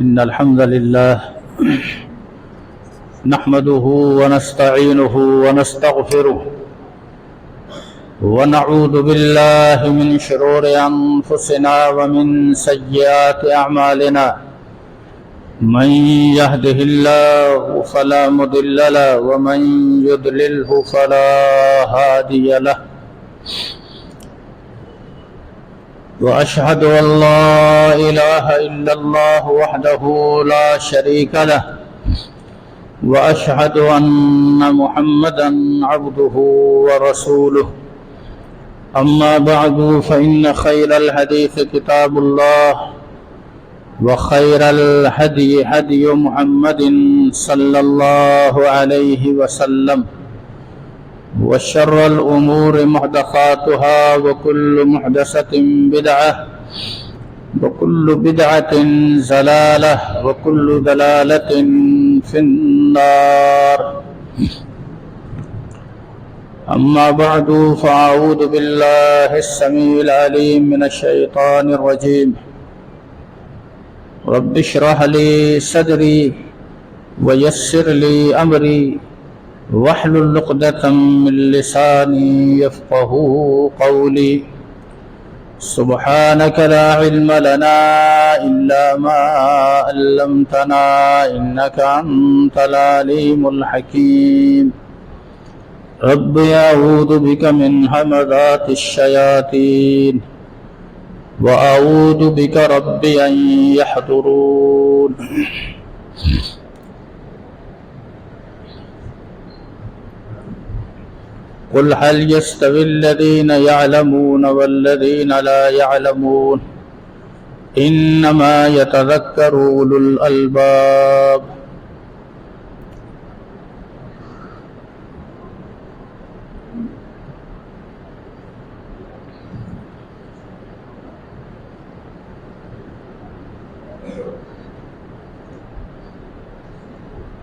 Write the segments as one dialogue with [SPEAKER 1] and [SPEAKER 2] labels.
[SPEAKER 1] إن الحمد لله نحمده ونستعينه ونستغفره ونعوذ بالله من شرور أنفسنا ومن سيئات أعمالنا من يهده الله فلا مضل له ومن يضلله فلا هادي له وأشهد أن لا إله إلا الله وحده لا شريك له وأشهد أن محمدا عبده ورسوله أما بعد فإن خير الحديث كتاب الله وخير الهدي هدي محمد صلى الله عليه وسلم وشر الأمور محدثاتها وكل محدثة بدعة وكل بدعة ضلالة وكل ضلالة في النار أما بعد فأعوذ بالله السميع العليم من الشيطان الرجيم رب اشرح لي صدري ويسر لي أمري واحلل عقدة من لساني يفقهوا قولي سبحانك لا علم لنا إلا ما علمتنا إنك أنت العليم الحكيم رب أعوذ بك من همزات الشياطين وأعوذ بك رب أن يحضرون قل هل يستوي الذين يعلمون والذين لا يعلمون إنما يتذكر أولو الألباب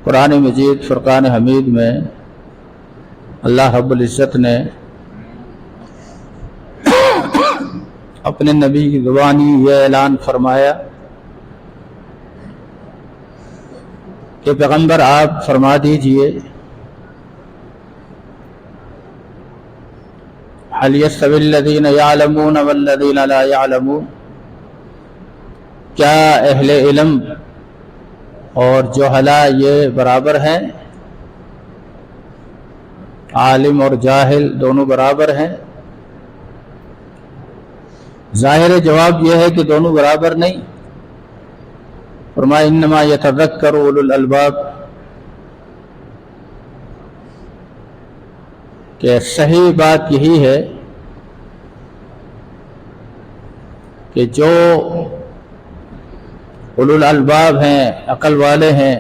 [SPEAKER 1] قرآن مجید فرقان حمید میں اللہ رب العزت نے اپنے نبی کی زبانی یہ اعلان فرمایا کہ پیغمبر آپ فرما دیجئے هل يستوي الذين يعلمون والذين لا يعلمون، کیا اہل علم اور جہلا یہ برابر ہیں؟ عالم اور جاہل دونوں برابر ہیں؟ ظاہر جواب یہ ہے کہ دونوں برابر نہیں۔ فرمایا انما یتذکر اولو الالباب، کہ صحیح بات یہی ہے کہ جو اولو الالباب ہیں، عقل والے ہیں،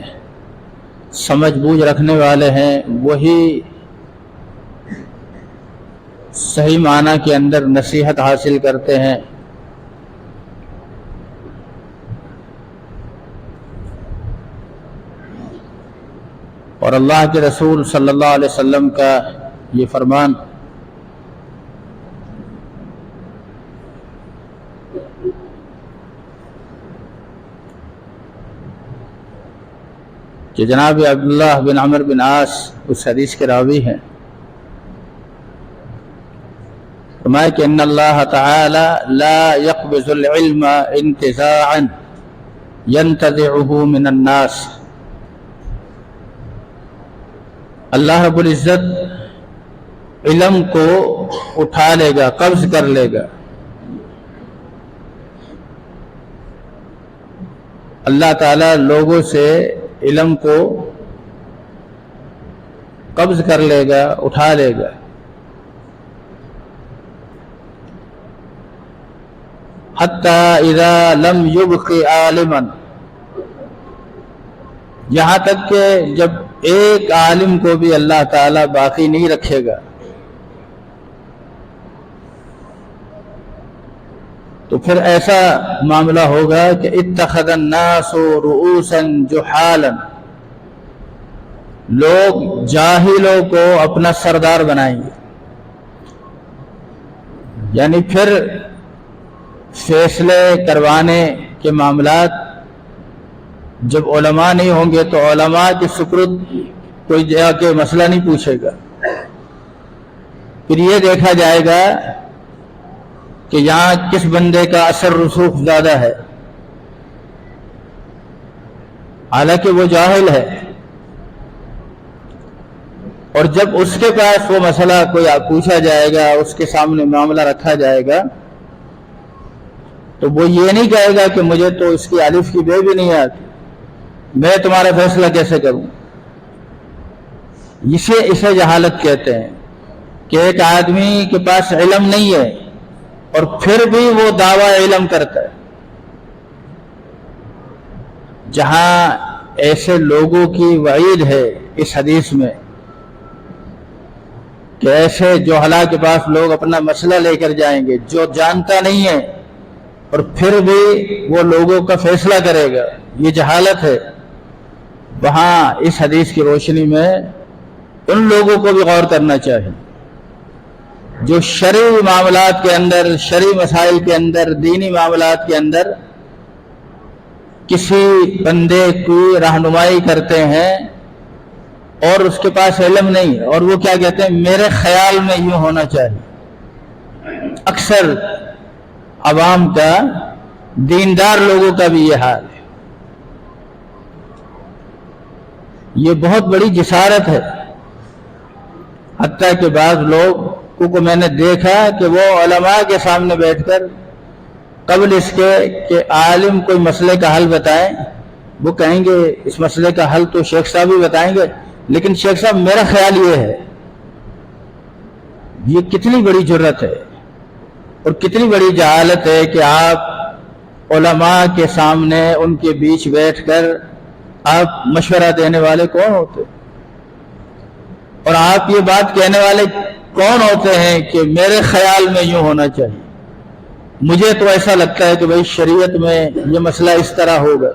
[SPEAKER 1] سمجھ بوجھ رکھنے والے ہیں، وہی صحیح معنی کے اندر نصیحت حاصل کرتے ہیں۔ اور اللہ کے رسول صلی اللہ علیہ وسلم کا یہ فرمان کہ جناب عبداللہ بن عمر بن عاص اس حدیث کے راوی ہیں، فرمایا کہ ان اللہ تعالی لا يقبض العلم انتزاعا ينتزعه من الناس، اللہ رب العزت علم کو اٹھا لے گا، قبض کر لے گا۔ اللہ تعالی لوگوں سے علم کو قبض کر لے گا، اٹھا لے گا۔ حتی اذا لم یبق عالما، یہاں تک کہ جب ایک عالم کو بھی اللہ تعالیٰ باقی نہیں رکھے گا تو پھر ایسا معاملہ ہوگا کہ اتخذ الناس رؤوسا جحالا، لوگ جاہلوں کو اپنا سردار بنائیں گے، یعنی پھر فیصلے کروانے کے معاملات جب علماء نہیں ہوں گے تو علماء کے سپرد کوئی جا کے مسئلہ نہیں پوچھے گا. پھر یہ دیکھا جائے گا کہ یہاں کس بندے کا اثر رسوخ زیادہ ہے، حالانکہ وہ جاہل ہے. اور جب اس کے پاس وہ مسئلہ کوئی پوچھا جائے گا، اس کے سامنے معاملہ رکھا جائے گا، تو وہ یہ نہیں کہے گا کہ مجھے تو اس کی الف کی بے بھی نہیں آتی، میں تمہارا فیصلہ کیسے کروں. اسے جہالت کہتے ہیں کہ ایک آدمی کے پاس علم نہیں ہے اور پھر بھی وہ دعویٰ علم کرتا ہے. جہاں ایسے لوگوں کی وعید ہے اس حدیث میں کہ ایسے جوہلا کے پاس لوگ اپنا مسئلہ لے کر جائیں گے جو جانتا نہیں ہے اور پھر بھی وہ لوگوں کا فیصلہ کرے گا، یہ جہالت ہے. وہاں اس حدیث کی روشنی میں ان لوگوں کو بھی غور کرنا چاہیے جو شرعی معاملات کے اندر، شرعی مسائل کے اندر، دینی معاملات کے اندر کسی بندے کی رہنمائی کرتے ہیں اور اس کے پاس علم نہیں، اور وہ کیا کہتے ہیں، میرے خیال میں یوں ہونا چاہیے. اکثر عوام کا، دیندار لوگوں کا بھی یہ حال ہے. یہ بہت بڑی جسارت ہے. حتیٰ کہ بعض لوگ کو میں نے دیکھا کہ وہ علماء کے سامنے بیٹھ کر قبل اس کے کہ عالم کوئی مسئلے کا حل بتائیں، وہ کہیں گے اس مسئلے کا حل تو شیخ صاحب ہی بتائیں گے، لیکن شیخ صاحب میرا خیال یہ ہے. یہ کتنی بڑی جرت ہے اور کتنی بڑی جہالت ہے کہ آپ علماء کے سامنے ان کے بیچ بیٹھ کر آپ مشورہ دینے والے کون ہوتے، اور آپ یہ بات کہنے والے کون ہوتے ہیں کہ میرے خیال میں یوں ہونا چاہیے، مجھے تو ایسا لگتا ہے کہ بھئی شریعت میں یہ مسئلہ اس طرح ہوگا.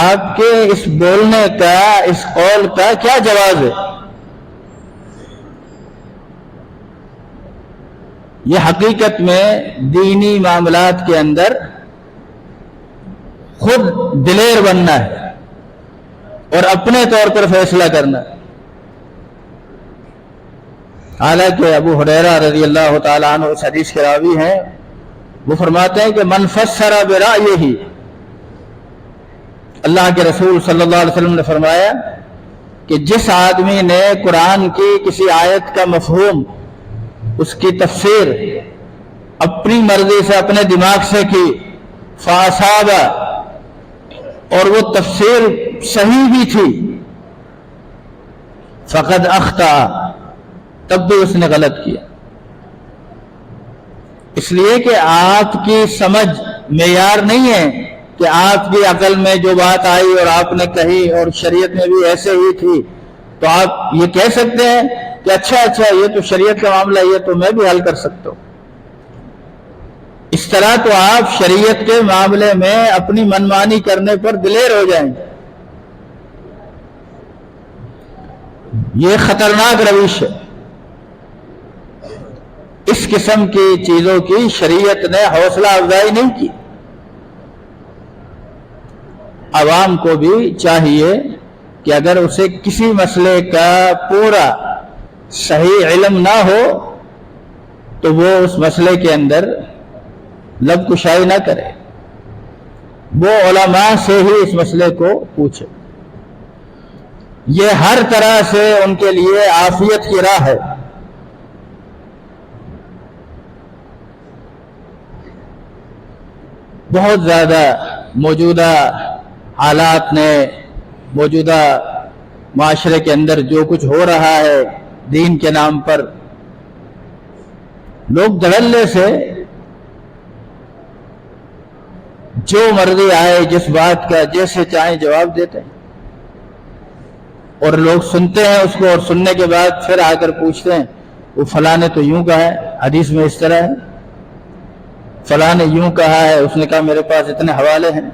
[SPEAKER 1] آپ کے اس بولنے کا، اس قول کا کیا جواز ہے؟ یہ حقیقت میں دینی معاملات کے اندر خود دلیر بننا ہے اور اپنے طور پر فیصلہ کرنا ہے. حالانکہ ابو ہریرہ رضی اللہ تعالیٰ عنہ اس حدیث کے راوی ہیں، وہ فرماتے ہیں کہ من فسر برأیہ، اللہ کے رسول صلی اللہ علیہ وسلم نے فرمایا کہ جس آدمی نے قرآن کی کسی آیت کا مفہوم، اس کی تفسیر اپنی مرضی سے، اپنے دماغ سے کی، فاصاب، اور وہ تفسیر صحیح بھی تھی، فقد اخطأ، تب بھی اس نے غلط کیا. اس لیے کہ آپ کی سمجھ معیار نہیں ہے کہ آپ کی عقل میں جو بات آئی اور آپ نے کہی اور شریعت میں بھی ایسے ہی تھی تو آپ یہ کہہ سکتے ہیں کہ اچھا یہ تو شریعت کا معاملہ، یہ تو میں بھی حل کر سکتا ہوں. اس طرح تو آپ شریعت کے معاملے میں اپنی منمانی کرنے پر دلیر ہو جائیں گے. یہ خطرناک روش ہے. اس قسم کی چیزوں کی شریعت نے حوصلہ افزائی نہیں کی. عوام کو بھی چاہیے کہ اگر اسے کسی مسئلے کا پورا صحیح علم نہ ہو تو وہ اس مسئلے کے اندر لب کشائی نہ کرے، وہ علماء سے ہی اس مسئلے کو پوچھے. یہ ہر طرح سے ان کے لیے عافیت کی راہ ہے. بہت زیادہ موجودہ حالات نے، موجودہ معاشرے کے اندر جو کچھ ہو رہا ہے دین کے نام پر، لوگ دھڑلے سے جو مرضی آئے، جس بات کا جیسے چاہیں جواب دیتے ہیں، اور لوگ سنتے ہیں اس کو، اور سننے کے بعد پھر آ کر پوچھتے ہیں وہ فلاں نے تو یوں کہا ہے، حدیث میں اس طرح ہے، فلاں نے یوں کہا ہے، اس نے کہا میرے پاس اتنے حوالے ہیں.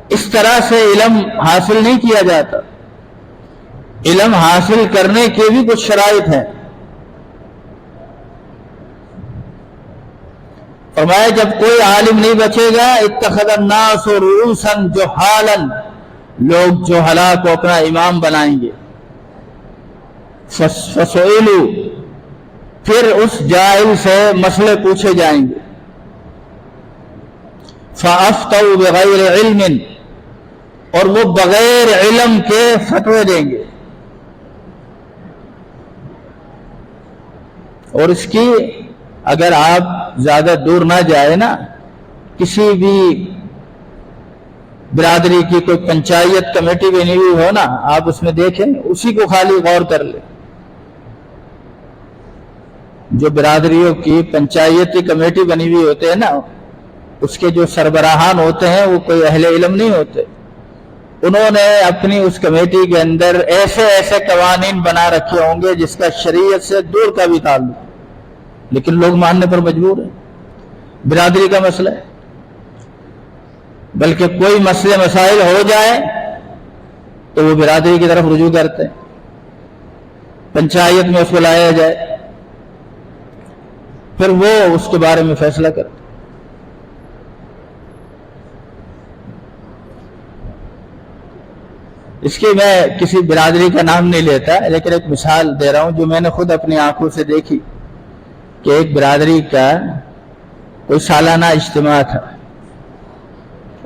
[SPEAKER 1] اس طرح سے علم حاصل نہیں کیا جاتا. علم حاصل کرنے کے بھی کچھ شرائط ہیں. فرمایا جب کوئی عالم نہیں بچے گا اتخذ الناس رؤوسا جہالا، لوگ جہلا کو اپنا امام بنائیں گے، فسئلوا، پھر اس جاہل سے مسئلے پوچھے جائیں گے، فافتوا بغیر علم، اور وہ بغیر علم کے فتوے دیں گے۔ اور اس کی اگر آپ زیادہ دور نہ جائے نا، کسی بھی برادری کی کوئی پنچایت کمیٹی بنی ہوئی ہو نا، آپ اس میں دیکھیں، اسی کو خالی غور کر لیں۔ جو برادریوں کی پنچایتی کمیٹی بنی ہوئی ہوتے ہیں نا، اس کے جو سربراہان ہوتے ہیں وہ کوئی اہل علم نہیں ہوتے، انہوں نے اپنی اس کمیٹی کے اندر ایسے ایسے قوانین بنا رکھے ہوں گے جس کا شریعت سے دور کا بھی تعلق، لیکن لوگ ماننے پر مجبور ہیں۔ برادری کا مسئلہ ہے، بلکہ کوئی مسئلے مسائل ہو جائے تو وہ برادری کی طرف رجوع کرتے ہیں، پنچایت میں اس کو لایا جائے، پھر وہ اس کے بارے میں فیصلہ کرتے ہیں۔ اس کی میں کسی برادری کا نام نہیں لیتا، لیکن ایک مثال دے رہا ہوں جو میں نے خود اپنی آنکھوں سے دیکھی کہ ایک برادری کا کوئی سالانہ اجتماع تھا،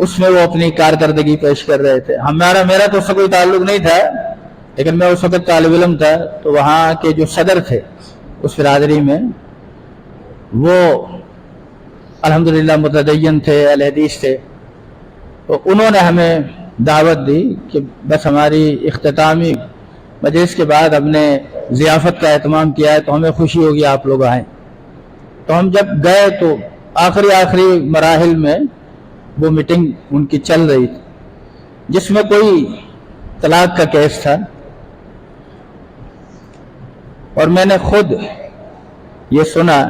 [SPEAKER 1] اس میں وہ اپنی کارکردگی پیش کر رہے تھے۔ میرا تو اس سے کوئی تعلق نہیں تھا، لیکن میں اس وقت طالب علم تھا، تو وہاں کے جو صدر تھے اس برادری میں، وہ الحمدللہ متدین تھے، اہل حدیث تھے، تو انہوں نے ہمیں دعوت دی کہ بس ہماری اختتامی مجلس کے بعد ہم نے ضیافت کا اہتمام کیا ہے تو ہمیں خوشی ہوگی آپ لوگ آئیں۔ تو ہم جب گئے تو آخری مراحل میں وہ میٹنگ ان کی چل رہی تھی، جس میں کوئی طلاق کا کیس تھا، اور میں نے خود یہ سنا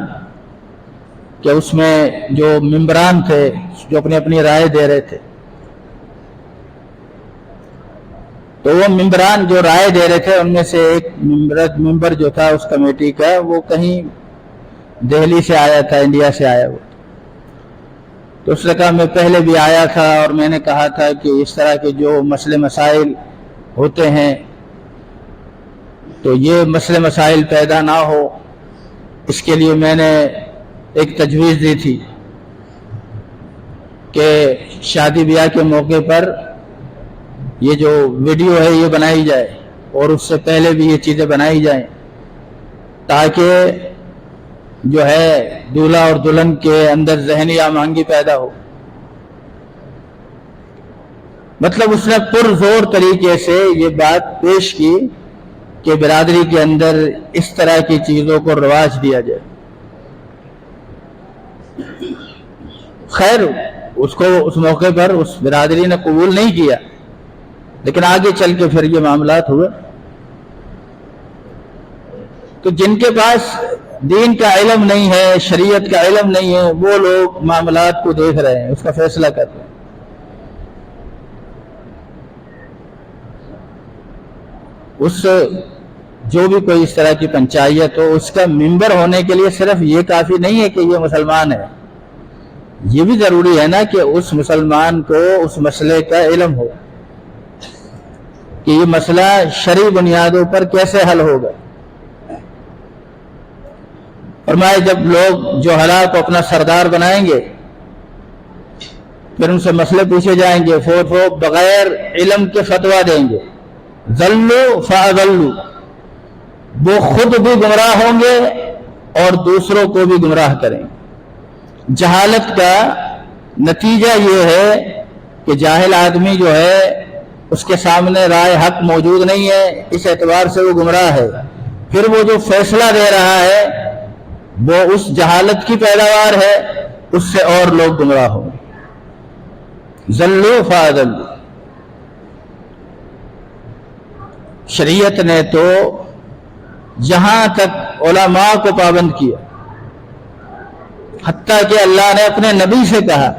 [SPEAKER 1] کہ اس میں جو ممبران تھے جو اپنی رائے دے رہے تھے، تو وہ ممبران جو رائے دے رہے تھے ان میں سے ایک ممبر جو تھا اس کمیٹی کا، وہ کہیں دہلی سے آیا تھا، انڈیا سے آیا ہوا، تو اس نے کہا میں پہلے بھی آیا تھا اور میں نے کہا تھا کہ اس طرح کے جو مسئلے مسائل ہوتے ہیں تو یہ مسئلے مسائل پیدا نہ ہو، اس کے لیے میں نے ایک تجویز دی تھی کہ شادی بیاہ کے موقع پر یہ جو ویڈیو ہے یہ بنائی جائے، اور اس سے پہلے بھی یہ چیزیں بنائی جائیں، تاکہ جو ہے دولہا اور دلہن کے اندر ذہنی آمہنگی پیدا ہو۔ مطلب اس نے پرزور طریقے سے یہ بات پیش کی کہ برادری کے اندر اس طرح کی چیزوں کو رواج دیا جائے۔ خیر اس کو اس موقع پر اس برادری نے قبول نہیں کیا، لیکن آگے چل کے پھر یہ معاملات ہوئے۔ تو جن کے پاس دین کا علم نہیں ہے، شریعت کا علم نہیں ہے، وہ لوگ معاملات کو دیکھ رہے ہیں، اس کا فیصلہ کر رہے ہیں۔ اس جو بھی کوئی اس طرح کی پنچایت ہو، اس کا ممبر ہونے کے لیے صرف یہ کافی نہیں ہے کہ یہ مسلمان ہے، یہ بھی ضروری ہے نا کہ اس مسلمان کو اس مسئلے کا علم ہو کہ یہ مسئلہ شرعی بنیادوں پر کیسے حل ہوگا۔ فرمایا جب لوگ جہلا کو اپنا سردار بنائیں گے، پھر ان سے مسئلے پوچھے جائیں گے، وہ بغیر علم کے فتویٰ دیں گے، ضلوا فاضلوا، وہ خود بھی گمراہ ہوں گے اور دوسروں کو بھی گمراہ کریں گے۔ جہالت کا نتیجہ یہ ہے کہ جاہل آدمی جو ہے اس کے سامنے رائے حق موجود نہیں ہے، اس اعتبار سے وہ گمراہ ہے، پھر وہ جو فیصلہ دے رہا ہے وہ اس جہالت کی پیداوار ہے، اس سے اور لوگ گمراہ ہوں۔ ضلوا فاضلوا، شریعت نے تو جہاں تک علماء کو پابند کیا، حتیٰ کہ اللہ نے اپنے نبی سے کہا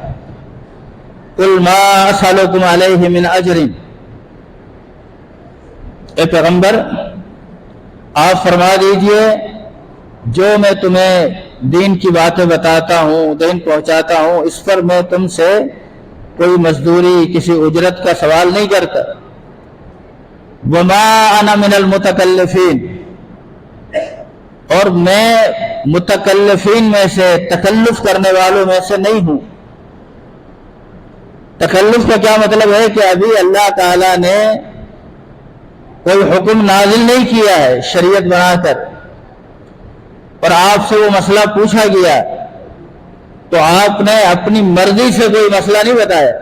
[SPEAKER 1] قل ما اسألکم علیہ من اجر، اے پیغمبر آپ فرما دیجئے جو میں تمہیں دین کی باتیں بتاتا ہوں، دین پہنچاتا ہوں، اس پر میں تم سے کوئی مزدوری، کسی اجرت کا سوال نہیں کرتا۔ وما انا من المتکلفین، اور میں متکلفین میں سے، تکلف کرنے والوں میں سے نہیں ہوں۔ تکلف کا کیا مطلب ہے کہ ابھی اللہ تعالیٰ نے کوئی حکم نازل نہیں کیا ہے شریعت بنا کر، اور آپ سے وہ مسئلہ پوچھا گیا تو آپ نے اپنی مرضی سے کوئی مسئلہ نہیں بتایا،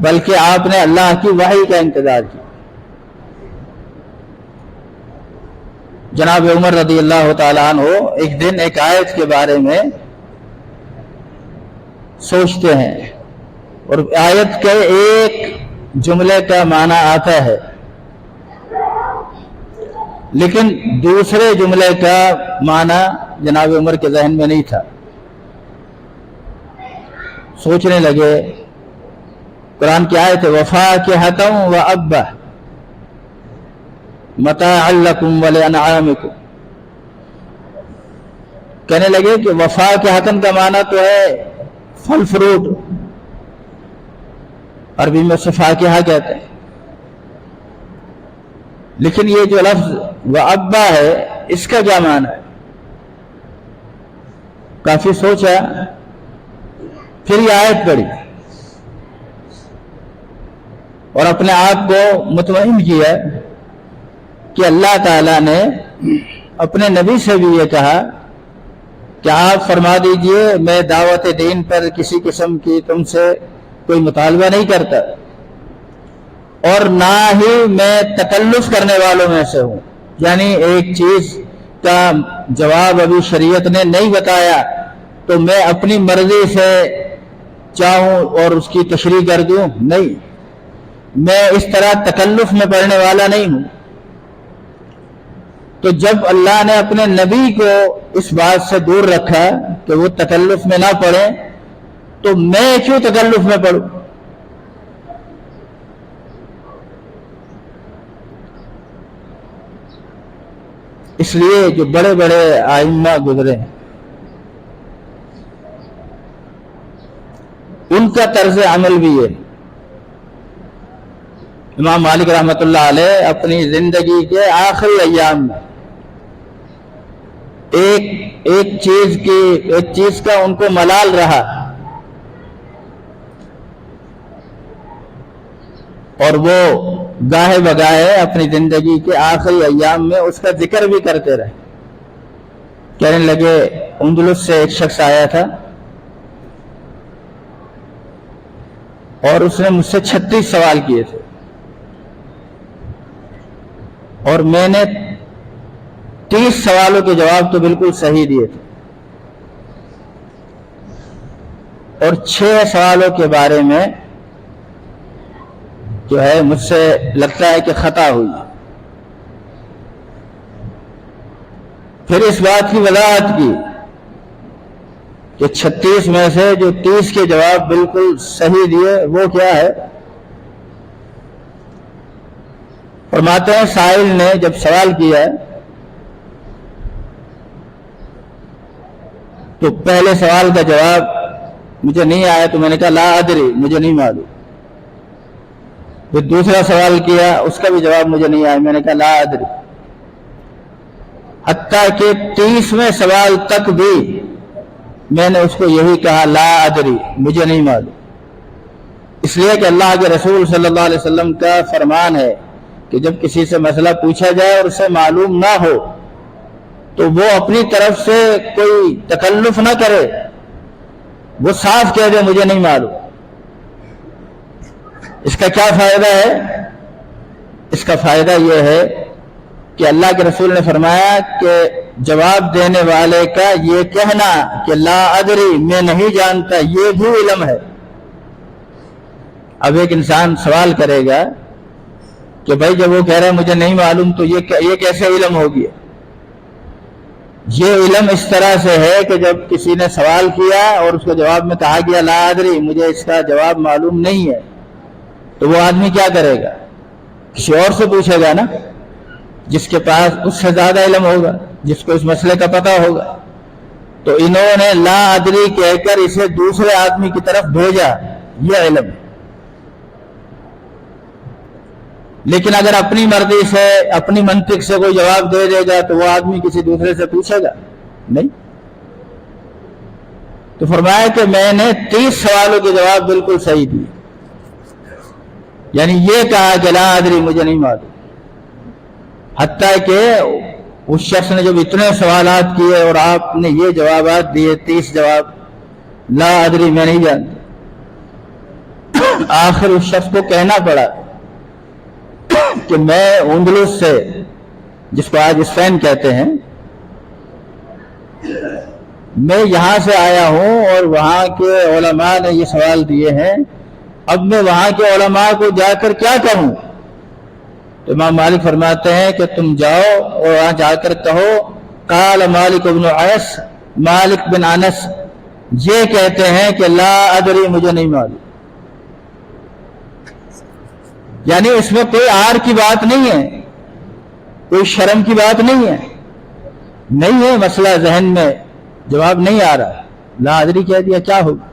[SPEAKER 1] بلکہ آپ نے اللہ کی وحی کا انتظار کیا۔ جناب عمر رضی اللہ تعالیٰ عنہ ایک دن ایک آیت کے بارے میں سوچتے ہیں، اور آیت کے ایک جملے کا معنی آتا ہے، لیکن دوسرے جملے کا معنی جناب عمر کے ذہن میں نہیں تھا۔ سوچنے لگے، قرآن کی آیت ہے وَفَاكِهَةً وَأَبًّا مَتَاعًا لَكُمْ وَلِأَنْعَامِكُمْ، کہنے لگے کہ وَفَاكِهَةً کا معنی تو ہے پھل فروٹ، عربی میں اسے فاکہہ کہتے ہیں، لیکن یہ جو لفظ وَأَبًّا ہے اس کا کیا معنی ہے؟ کافی سوچا، پھر یہ آیت پڑھی اور اپنے آپ کو مطمئن کیا کہ اللہ تعالیٰ نے اپنے نبی سے بھی یہ کہا کہ آپ فرما دیجئے میں دعوت دین پر کسی قسم کی تم سے کوئی مطالبہ نہیں کرتا، اور نہ ہی میں تکلف کرنے والوں میں سے ہوں، یعنی ایک چیز کا جواب ابھی شریعت نے نہیں بتایا تو میں اپنی مرضی سے چاہوں اور اس کی تشریح کر دوں، نہیں، میں اس طرح تکلف میں پڑنے والا نہیں ہوں۔ تو جب اللہ نے اپنے نبی کو اس بات سے دور رکھا کہ وہ تکلف میں نہ پڑے، تو میں کیوں تکلف میں پڑوں؟ اس لیے جو بڑے بڑے ائمہ گزرے ہیں ان کا طرز عمل بھی ہے۔ امام مالک رحمۃ اللہ علیہ اپنی زندگی کے آخری ایام میں ایک چیز کا ان کو ملال رہا، اور وہ گاہے بگاہے اپنی زندگی کے آخری ایام میں اس کا ذکر بھی کرتے رہے۔ کہنے لگے اندلس سے ایک شخص آیا تھا اور اس نے مجھ سے 36 سوال کیے تھے، اور میں نے 30 سوالوں کے جواب تو بالکل صحیح دیے تھے، اور 6 سوالوں کے بارے میں جو ہے مجھ سے لگتا ہے کہ خطا ہوئی۔ پھر اس بات کی وضاحت کی کہ 36 میں سے جو 30 کے جواب بالکل صحیح دیے وہ کیا ہے؟ فرماتے ہیں سائل نے جب سوال کیا تو پہلے سوال کا جواب مجھے نہیں آیا تو میں نے کہا لا ادری، مجھے نہیں معلوم۔ پھر دوسرا سوال کیا، اس کا بھی جواب مجھے نہیں آیا، میں نے کہا لا ادری۔ حتیٰ کہ 30ویں سوال تک بھی میں نے اس کو یہی کہا لا ادری، مجھے نہیں معلوم۔ اس لیے کہ اللہ کے رسول صلی اللہ علیہ وسلم کا فرمان ہے کہ جب کسی سے مسئلہ پوچھا جائے اور اسے معلوم نہ ہو تو وہ اپنی طرف سے کوئی تکلف نہ کرے، وہ صاف کہہ دے مجھے نہیں معلوم۔ اس کا کیا فائدہ ہے؟ اس کا فائدہ یہ ہے کہ اللہ کے رسول نے فرمایا کہ جواب دینے والے کا یہ کہنا کہ لا ادری، میں نہیں جانتا، یہ بھی علم ہے۔ اب ایک انسان سوال کرے گا کہ بھائی جب وہ کہہ رہا ہے مجھے نہیں معلوم تو یہ کیسے علم ہو گیا؟ یہ علم اس طرح سے ہے کہ جب کسی نے سوال کیا اور اس کے جواب میں کہا گیا لا ادری، مجھے اس کا جواب معلوم نہیں ہے، تو وہ آدمی کیا کرے گا؟ کسی اور سے پوچھے گا نا، جس کے پاس اس سے زیادہ علم ہوگا، جس کو اس مسئلے کا پتہ ہوگا۔ تو انہوں نے لا ادری کہہ کر اسے دوسرے آدمی کی طرف بھیجا، یہ علم ہے۔ لیکن اگر اپنی مرضی سے اپنی منطق سے کوئی جواب دے دے گا تو وہ آدمی کسی دوسرے سے پوچھے گا نہیں۔ تو فرمایا کہ میں نے 30 سوالوں کے جواب بالکل صحیح دیے، یعنی یہ کہا کہ لا ادری، مجھے نہیں معلوم، حتیٰ کہ اس شخص نے جب اتنے سوالات کیے اور آپ نے یہ جوابات دیے 30 جواب، لا ادری میں نہیں جانتا، آخر اس شخص کو کہنا پڑا کہ میں اندلس سے، جس کو آج اسپین کہتے ہیں، میں یہاں سے آیا ہوں اور وہاں کے علماء نے یہ سوال دیے ہیں، اب میں وہاں کے علماء کو جا کر کیا کہوں؟ تو امام مالک فرماتے ہیں کہ تم جاؤ اور وہاں جا کر کہو قال مالک بن انس، مالک بن انس یہ کہتے ہیں کہ لا ادری، مجھے نہیں معلوم۔ یعنی اس میں کوئی آر کی بات نہیں ہے، کوئی شرم کی بات نہیں ہے، نہیں ہے مسئلہ ذہن میں جواب نہیں آ رہا، لا ادری کہہ دیا، کیا ہوگا؟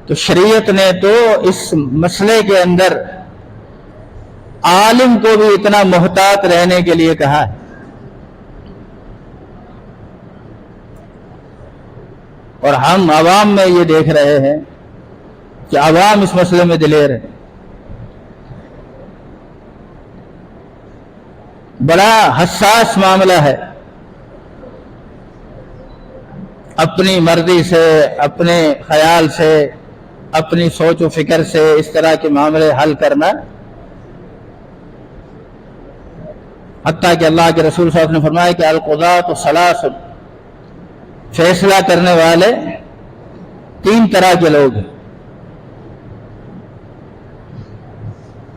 [SPEAKER 1] تو شریعت نے تو اس مسئلے کے اندر عالم کو بھی اتنا محتاط رہنے کے لیے کہا ہے، اور ہم عوام میں یہ دیکھ رہے ہیں کہ عوام اس مسئلے میں دلیر ہے۔ بڑا حساس معاملہ ہے، اپنی مرضی سے، اپنے خیال سے، اپنی سوچ و فکر سے اس طرح کے معاملے حل کرنا، حتیٰ کہ اللہ کے رسول صلی اللہ علیہ وسلم نے فرمایا کہ القضاۃ ثلاث، فیصلہ کرنے والے 3 طرح کے لوگ ہیں۔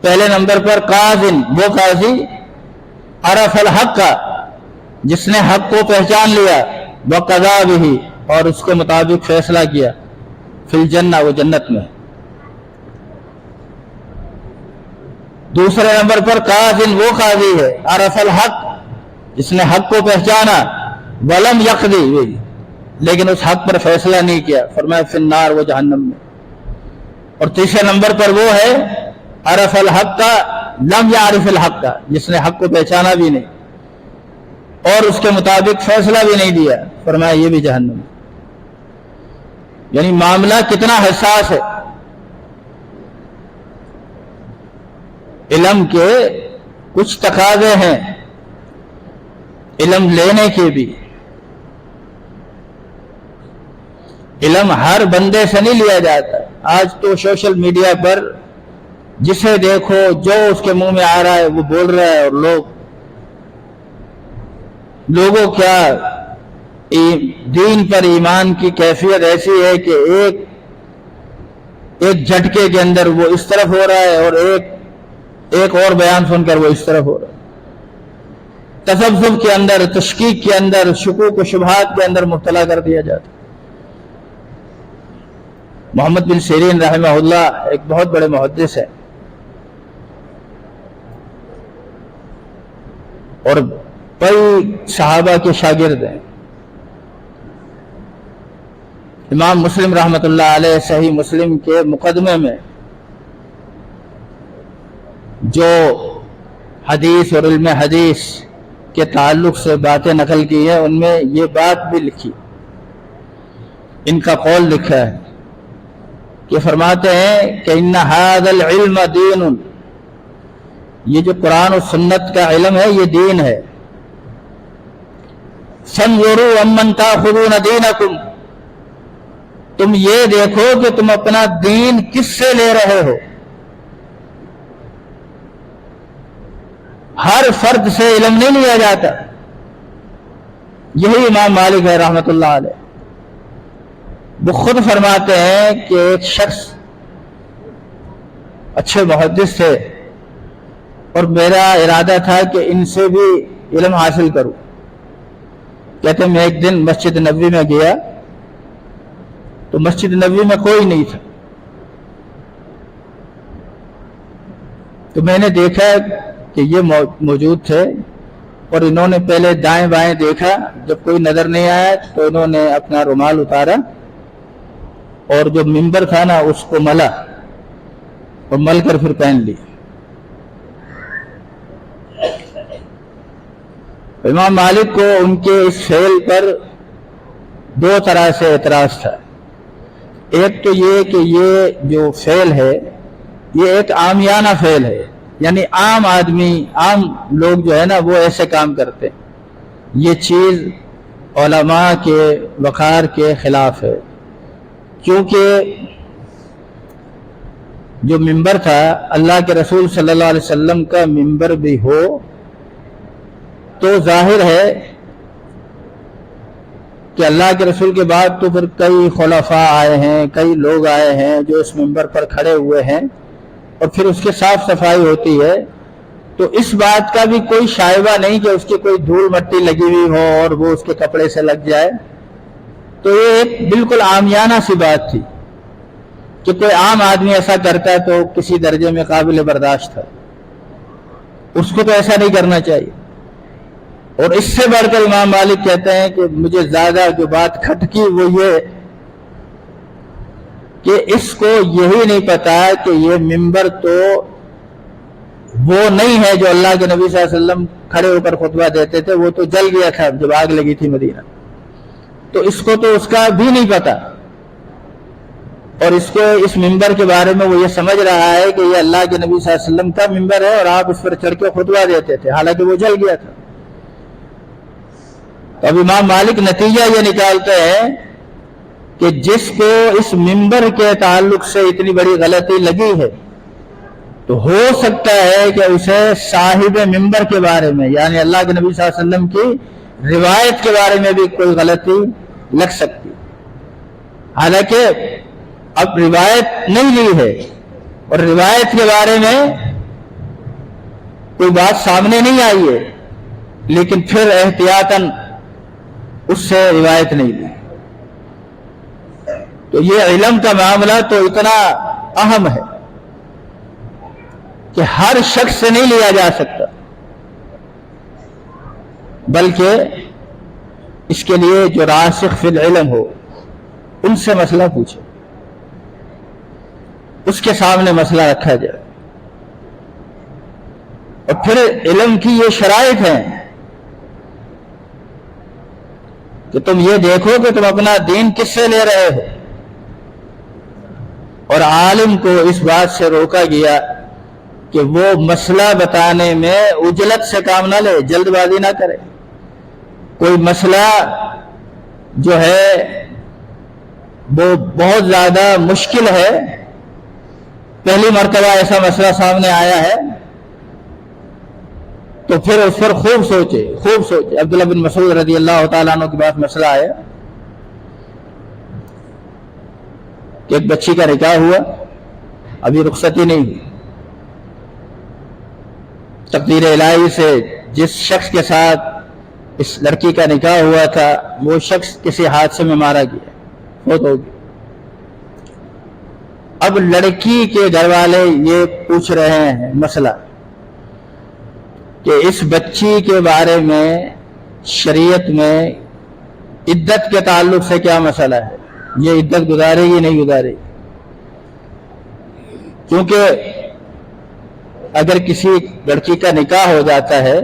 [SPEAKER 1] پہلے نمبر پر قاضٍ، وہ قاضی عرف الحق کا، جس نے حق کو پہچان لیا، وقضا بہ، اور اس کے مطابق فیصلہ کیا، فی الجنہ، وہ جنت میں۔ دوسرے نمبر پر قاضٍ، وہ قاضی ہے عرف الحق، جس نے حق کو پہچانا، ولم یقضی، لیکن اس حق پر فیصلہ نہیں کیا، فرمایا فی النار، وہ جہنم میں۔ اور تیسرے نمبر پر وہ ہے عرف الحق کا لم یعرف الحق کا، جس نے حق کو پہچانا بھی نہیں اور اس کے مطابق فیصلہ بھی نہیں دیا، فرمایا یہ بھی جہنم۔ یعنی معاملہ کتنا حساس ہے۔ علم کے کچھ تقاضے ہیں، علم لینے کے بھی۔ علم ہر بندے سے نہیں لیا جاتا۔ آج تو سوشل میڈیا پر جسے دیکھو جو اس کے منہ میں آ رہا ہے وہ بول رہا ہے، اور لوگوں کیا دین پر ایمان کی کیفیت ایسی ہے کہ ایک جھٹکے کے اندر وہ اس طرف ہو رہا ہے اور ایک اور بیان سن کر وہ اس طرف ہو رہا ہے، تذبذب کے اندر، تشکیک کے اندر، شکوک و شبہات کے اندر مبتلا کر دیا جاتا۔ محمد بن سیرین رحمہ اللہ ایک بہت بڑے محدث ہے، اور کئی صحابہ کے شاگرد ہیں۔ امام مسلم رحمۃ اللہ علیہ صحیح مسلم کے مقدمے میں جو حدیث اور علم حدیث کے تعلق سے باتیں نقل کی ہیں، ان میں یہ بات بھی لکھی، ان کا قول لکھا ہے کہ فرماتے ہیں کہ ان ھذا العلم دین، یہ جو قرآن و سنت کا علم ہے یہ دین ہے۔ فانظروا امن تاخذون دینکم، تم یہ دیکھو کہ تم اپنا دین کس سے لے رہے ہو۔ ہر فرد سے علم نہیں لیا جاتا۔ یہی امام مالک ہے رحمۃ اللہ علیہ، وہ خود فرماتے ہیں کہ ایک شخص اچھے محدث تھے اور میرا ارادہ تھا کہ ان سے بھی علم حاصل کروں۔ کہتے ہیں میں ایک دن مسجد نبوی میں گیا تو مسجد نبوی میں کوئی نہیں تھا، تو میں نے دیکھا کہ یہ موجود تھے اور انہوں نے پہلے دائیں بائیں دیکھا، جب کوئی نظر نہیں آیا تو انہوں نے اپنا رومال اتارا اور جو ممبر تھا نا اس کو ملا اور مل کر پھر پہن لی۔ امام مالک کو ان کے اس فعل پر دو طرح سے اعتراض تھا۔ ایک تو یہ کہ یہ جو فعل ہے یہ ایک عامیانہ فعل ہے، یعنی عام آدمی، عام لوگ جو ہے نا وہ ایسے کام کرتے ہیں، یہ چیز علماء کے وقار کے خلاف ہے، کیونکہ جو ممبر تھا اللہ کے رسول صلی اللہ علیہ وسلم کا ممبر بھی ہو تو ظاہر ہے کہ اللہ کے رسول کے بعد تو پھر کئی خلفاء آئے ہیں، کئی لوگ آئے ہیں جو اس ممبر پر کھڑے ہوئے ہیں اور پھر اس کی صاف صفائی ہوتی ہے، تو اس بات کا بھی کوئی شائبہ نہیں کہ اس کی کوئی دھول مٹی لگی ہوئی ہو اور وہ اس کے کپڑے سے لگ جائے۔ تو یہ ایک بالکل عامیانہ سی بات تھی کہ کوئی عام آدمی ایسا کرتا ہے تو کسی درجے میں قابل برداشت تھا، اس کو تو ایسا نہیں کرنا چاہیے۔ اور اس سے بڑھ کر امام مالک کہتے ہیں کہ مجھے زیادہ جو بات کھٹکی وہ یہ کہ اس کو یہی نہیں پتا کہ یہ ممبر تو وہ نہیں ہے جو اللہ کے نبی صلی اللہ علیہ وسلم کھڑے ہو کر خطبہ دیتے تھے، وہ تو جل گیا تھا جب آگ لگی تھی مدینہ، تو اس کو تو اس کا بھی نہیں پتا، اور اس کو اس ممبر کے بارے میں وہ یہ سمجھ رہا ہے کہ یہ اللہ کے نبی صلی اللہ علیہ وسلم کا ممبر ہے اور آپ اس پر چڑھ کے خطبہ دیتے تھے، حالانکہ وہ جل گیا تھا۔ تو اب امام مالک نتیجہ یہ نکالتے ہیں کہ جس کو اس ممبر کے تعلق سے اتنی بڑی غلطی لگی ہے تو ہو سکتا ہے کہ اسے صاحب ممبر کے بارے میں یعنی اللہ کے نبی صلی اللہ علیہ وسلم کی روایت کے بارے میں بھی کوئی غلطی لگ سکتی، حالانکہ اب روایت نہیں لی ہے اور روایت کے بارے میں کوئی بات سامنے نہیں آئی ہے، لیکن پھر احتیاطاً اس سے روایت نہیں لی۔ تو یہ علم کا معاملہ تو اتنا اہم ہے کہ ہر شخص سے نہیں لیا جا سکتا، بلکہ اس کے لیے جو راسخ فی العلم ہو ان سے مسئلہ پوچھے، اس کے سامنے مسئلہ رکھا جائے۔ اور پھر علم کی یہ شرائط ہیں کہ تم یہ دیکھو کہ تم اپنا دین کس سے لے رہے ہو، اور عالم کو اس بات سے روکا گیا کہ وہ مسئلہ بتانے میں عجلت سے کام نہ لے، جلد بازی نہ کرے۔ کوئی مسئلہ جو ہے وہ بہت زیادہ مشکل ہے، پہلی مرتبہ ایسا مسئلہ سامنے آیا ہے تو پھر اس پر خوب سوچے۔ عبداللہ بن مسعود رضی اللہ تعالیٰ عنہ کی بات مسئلہ آیا کہ ایک بچی کا نکاح ہوا، ابھی رخصتی نہیں ہوئی، تقدیر الہی سے جس شخص کے ساتھ اس لڑکی کا نکاح ہوا تھا وہ شخص کسی حادثے میں مارا گیا، موت ہو گئی۔ اب لڑکی کے گھر والے یہ پوچھ رہے ہیں مسئلہ کہ اس بچی کے بارے میں شریعت میں عدت کے تعلق سے کیا مسئلہ ہے، یہ عدت گزارے گی نہیں گزارے گی؟ کیونکہ اگر کسی لڑکی کا نکاح ہو جاتا ہے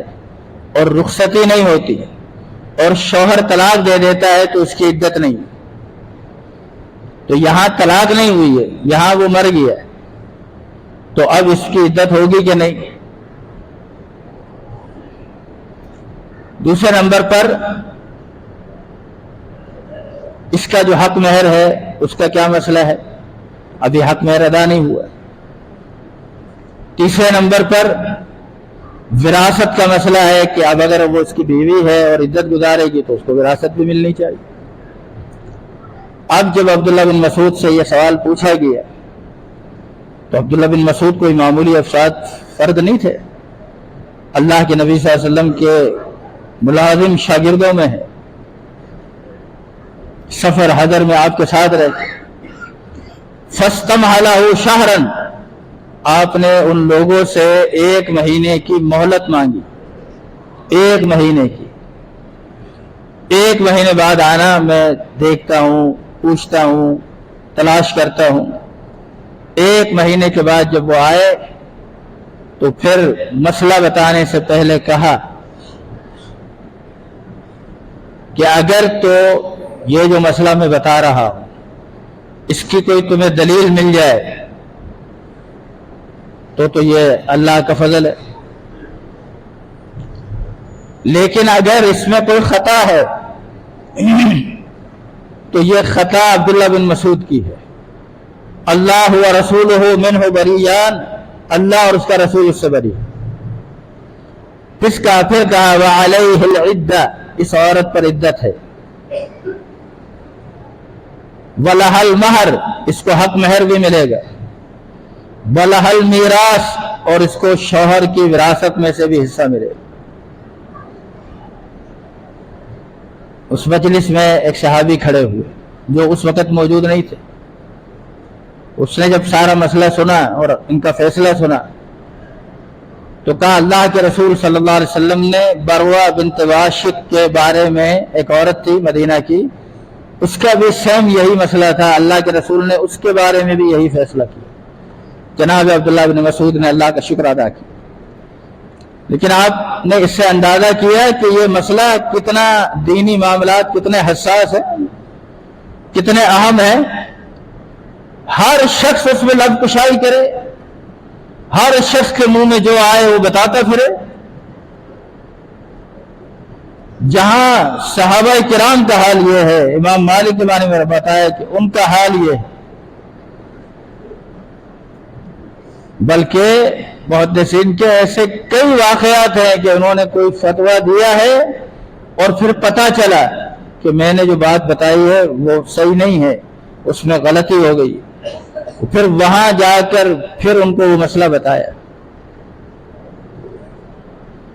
[SPEAKER 1] اور رخصتی نہیں ہوتی اور شوہر طلاق دے دیتا ہے تو اس کی عدت نہیں، تو یہاں طلاق نہیں ہوئی ہے، یہاں وہ مر گیا ہے، تو اب اس کی عدت ہوگی کہ نہیں؟ دوسرے نمبر پر اس کا جو حق مہر ہے اس کا کیا مسئلہ ہے؟ ابھی حق مہر ادا نہیں ہوا۔ تیسرے نمبر پر وراثت کا مسئلہ ہے کہ اب اگر وہ اس کی بیوی ہے اور عدت گزارے گی تو اس کو وراثت بھی ملنی چاہیے۔ اب جب عبداللہ بن مسعود سے یہ سوال پوچھا گیا تو عبداللہ بن مسعود کوئی معمولی افساد فرد نہیں تھے، اللہ کے نبی صلی اللہ علیہ وسلم کے ملازم شاگردوں میں ہے، سفر حضر میں آپ کے ساتھ رہتے۔ فَاسْتَمْهَلَهُ شَهْرًا، آپ نے ان لوگوں سے 1 مہینے کی مہلت مانگی 1 مہینے کی. 1 مہینے بعد آنا، میں دیکھتا ہوں، پوچھتا ہوں، تلاش کرتا ہوں. 1 مہینے کے بعد جب وہ آئے تو پھر مسئلہ بتانے سے پہلے کہا کہ اگر تو یہ جو مسئلہ میں بتا رہا ہوں اس کی کوئی تمہیں دلیل مل جائے تو یہ اللہ کا فضل ہے، لیکن اگر اس میں کوئی خطا ہے تو یہ خطا عبداللہ بن مسعود کی ہے. اللہ و رسولہ منہ بریان، اللہ اور اس کا رسول اس سے بری. پھر کہا وعلیہ العدہ، اس عورت پر عدت ہے. وَلَهَ الْمَهْرُ، اس کو حق مہر بھی ملے گا. وَلَهَ الْمِيرَاثُ، اور اس کو شوہر کی وراثت میں سے بھی حصہ ملے گا. اس مجلس میں ایک صحابی کھڑے ہوئے جو اس وقت موجود نہیں تھے. اس نے جب سارا مسئلہ سنا اور ان کا فیصلہ سنا تو کہا اللہ کے رسول صلی اللہ علیہ وسلم نے بروہ بنت واشق کے بارے میں، ایک عورت تھی مدینہ کی، اس کا بھی سیم یہی مسئلہ تھا، اللہ کے رسول نے اس کے بارے میں بھی یہی فیصلہ کیا. جناب عبداللہ بن مسعود نے اللہ کا شکر ادا کیا. لیکن آپ نے اس سے اندازہ کیا کہ یہ مسئلہ کتنا دینی معاملات کتنے حساس ہیں، کتنے اہم ہیں. ہر شخص اس میں لب کشائی کرے، ہر شخص کے منہ میں جو آئے وہ بتاتا پھرے. جہاں صحابہ کرام کا حال یہ ہے، امام مالک کے بارے میں بتایا کہ ان کا حال یہ ہے، بلکہ محدثین کے ایسے کئی واقعات ہیں کہ انہوں نے کوئی فتویٰ دیا ہے اور پھر پتہ چلا کہ میں نے جو بات بتائی ہے وہ صحیح نہیں ہے، اس میں غلطی ہو گئی. پھر وہاں جا کر پھر ان کو وہ مسئلہ بتایا.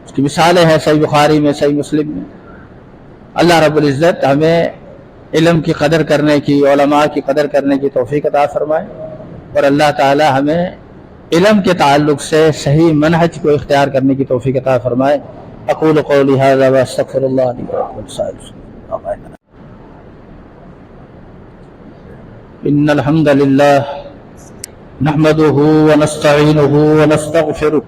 [SPEAKER 1] اس کی مثالیں ہیں صحیح بخاری میں، صحیح مسلم میں. اللہ رب العزت ہمیں علم کی قدر کرنے کی، علماء کی قدر کرنے کی توفیق عطا فرمائے، اور اللہ تعالی ہمیں علم کے تعلق سے صحیح منہج کو اختیار کرنے کی توفیق عطا فرمائے. اقول قولی ھذا واستغفر اللہ لی ولسائر المسلمین. ان الحمد للہ نحمده ونستعینه ونستغفره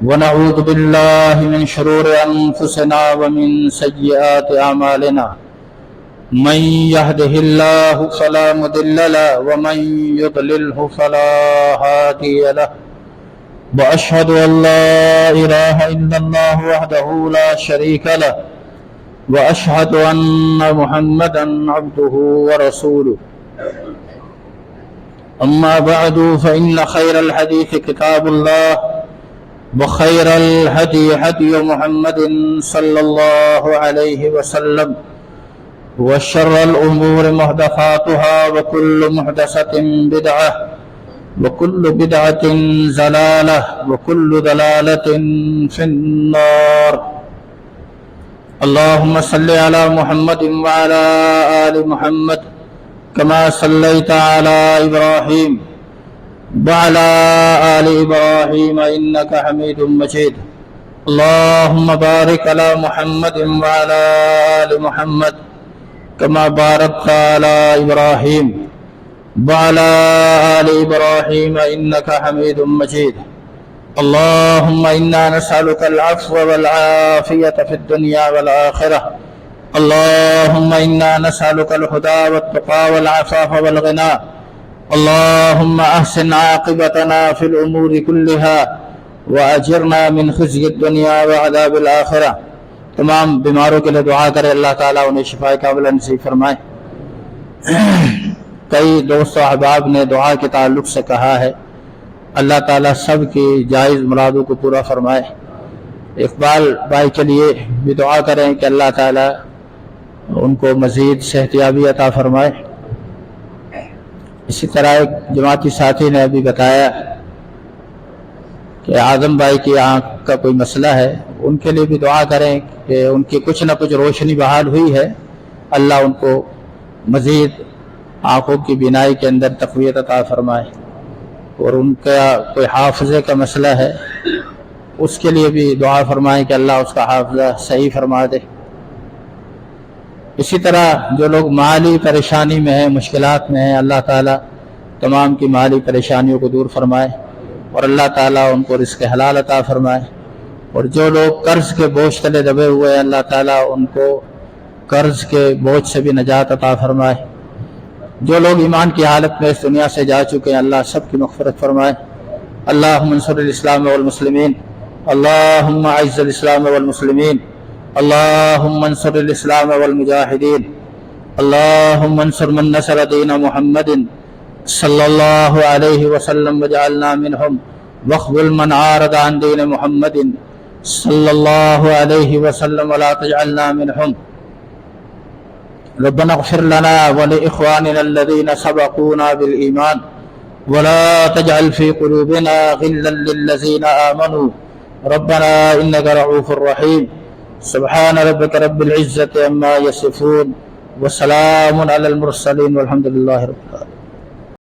[SPEAKER 1] ونعوذ باللہ من شرور انفسنا ومن سیئات اعمالنا. من يهده الله فلا مضل له ومن يضلله فلا هادي له. واشهد ان لا اله الا الله وحده لا شريك له واشهد ان محمدا عبده ورسوله. اما بعد فان خير الحديث كتاب الله وخير الهدي هدي محمد صلى الله عليه وسلم وشر الأمور محدثاتها وكل محدثة بدعة وكل بدعة ضلالة وكل ضلالة في النار. اللهم صل على محمد وعلى آل محمد كما صليت على إبراهيم وعلى آل إبراهيم إنك حميد مجيد. اللهم بارك على محمد وعلى آل محمد كما باركت على إبراهيم وعلى آل إبراهيم إنك حميد مجيد. اللهم إنا نسألك العفو والعافية في الدنيا والآخرة. اللهم إنا نسألك الهدى والتقى والعفاف والغنى. اللهم أحسن عاقبتنا في الأمور كلها وأجرنا من خزي الدنيا وعذاب الآخرة. تمام بیماروں کے لیے دعا کرے اللہ تعالیٰ انہیں شفا کاملہ نصیب فرمائے. کئی دوست و احباب نے دعا کے تعلق سے کہا ہے، اللہ تعالیٰ سب کی جائز مرادوں کو پورا فرمائے. اقبال بھائی کے لیے بھی دعا کریں کہ اللہ تعالیٰ ان کو مزید صحتیابی عطا فرمائے. اسی طرح ایک جماعتی ساتھی نے ابھی بتایا کہ اعظم بھائی کی آنکھ کا کوئی مسئلہ ہے، ان کے لیے بھی دعا کریں کہ ان کی کچھ نہ کچھ روشنی بحال ہوئی ہے، اللہ ان کو مزید آنکھوں کی بینائی کے اندر تقویت عطا فرمائے. اور ان کا کوئی حافظے کا مسئلہ ہے، اس کے لیے بھی دعا فرمائیں کہ اللہ اس کا حافظہ صحیح فرما دے۔ اسی طرح جو لوگ مالی پریشانی میں ہیں، مشکلات میں ہیں، اللہ تعالیٰ تمام کی مالی پریشانیوں کو دور فرمائے اور اللہ تعالیٰ ان کو رزق حلال عطا فرمائے، اور جو لوگ قرض کے بوجھ تلے دبے ہوئے ہیں اللہ تعالیٰ ان کو قرض کے بوجھ سے بھی نجات عطا فرمائے۔ جو لوگ ایمان کی حالت میں اس دنیا سے جا چکے ہیں اللہ سب کی مغفرت فرمائے۔ اللہم انصر الاسلام والمسلمین، اللہم اعز الاسلام والمسلمین، اللہم انصر الاسلام والمجاہدین، اللہم انصر من نصر دین محمد صلی اللہ علیہ وسلم وجعلنا منہم، واخذل من عارض عن دین محمد صلی اللہ علیہ وسلم ولا تجعلنا منہم۔ ربنا اغفر لنا ولإخواننا الذين سبقونا بالإيمان ولا تجعل في قلوبنا غلا للذين آمنوا ربنا إنك رؤوف رحيم۔ سبحان ربك رب العزة عما يصفون وسلام على المرسلين والحمد لله رب العالمين۔